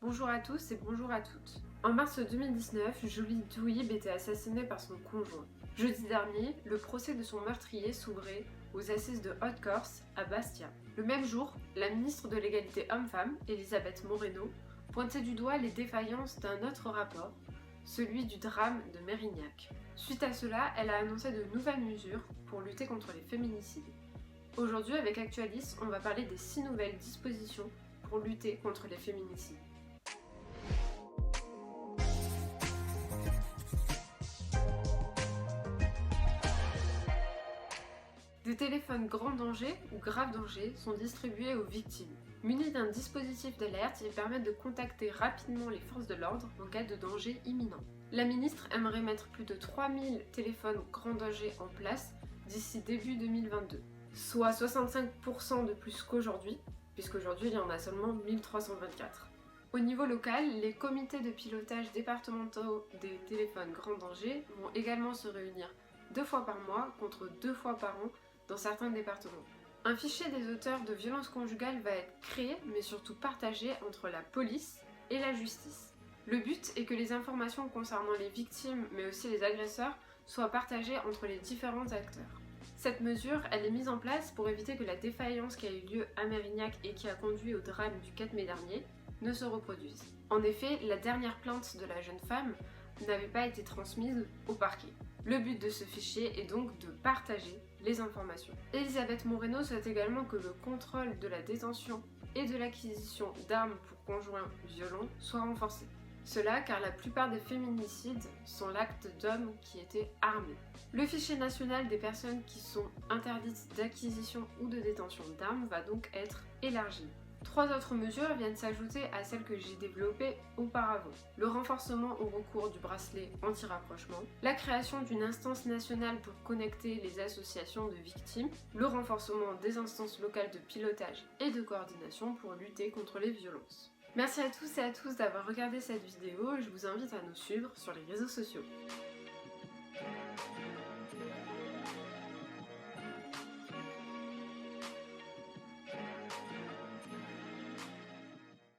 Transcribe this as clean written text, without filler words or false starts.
Bonjour à tous et bonjour à toutes. En mars 2019, Julie Douib était assassinée par son conjoint. Jeudi dernier, le procès de son meurtrier s'ouvrait aux assises de Haute-Corse à Bastia. Le même jour, la ministre de l'égalité homme-femme, Elisabeth Moreno, pointait du doigt les défaillances d'un autre rapport, celui du drame de Mérignac. Suite à cela, elle a annoncé de nouvelles mesures pour lutter contre les féminicides. Aujourd'hui, avec Actualis, on va parler des 6 nouvelles dispositions pour lutter contre les féminicides. Des téléphones grand danger ou grave danger sont distribués aux victimes. Munis d'un dispositif d'alerte, ils permettent de contacter rapidement les forces de l'ordre en cas de danger imminent. La ministre aimerait mettre plus de 3000 téléphones grand danger en place d'ici début 2022, soit 65% de plus qu'aujourd'hui, puisqu'aujourd'hui il y en a seulement 1324. Au niveau local, les comités de pilotage départementaux des téléphones grand danger vont également se réunir 2 fois par mois contre 2 fois par an dans certains départements. Un fichier des auteurs de violences conjugales va être créé, mais surtout partagé entre la police et la justice. Le but est que les informations concernant les victimes, mais aussi les agresseurs, soient partagées entre les différents acteurs. Cette mesure, elle est mise en place pour éviter que la défaillance qui a eu lieu à Mérignac et qui a conduit au drame du 4 mai dernier ne se reproduise. En effet, la dernière plainte de la jeune femme n'avait pas été transmise au parquet. Le but de ce fichier est donc de partager les informations. Elisabeth Moreno souhaite également que le contrôle de la détention et de l'acquisition d'armes pour conjoints violents soit renforcé. Cela car la plupart des féminicides sont l'acte d'hommes qui étaient armés. Le fichier national des personnes qui sont interdites d'acquisition ou de détention d'armes va donc être élargi. 3 autres mesures viennent s'ajouter à celles que j'ai développées auparavant. Le renforcement au recours du bracelet anti-rapprochement, la création d'une instance nationale pour connecter les associations de victimes, le renforcement des instances locales de pilotage et de coordination pour lutter contre les violences. Merci à tous et à tous d'avoir regardé cette vidéo, je vous invite à nous suivre sur les réseaux sociaux.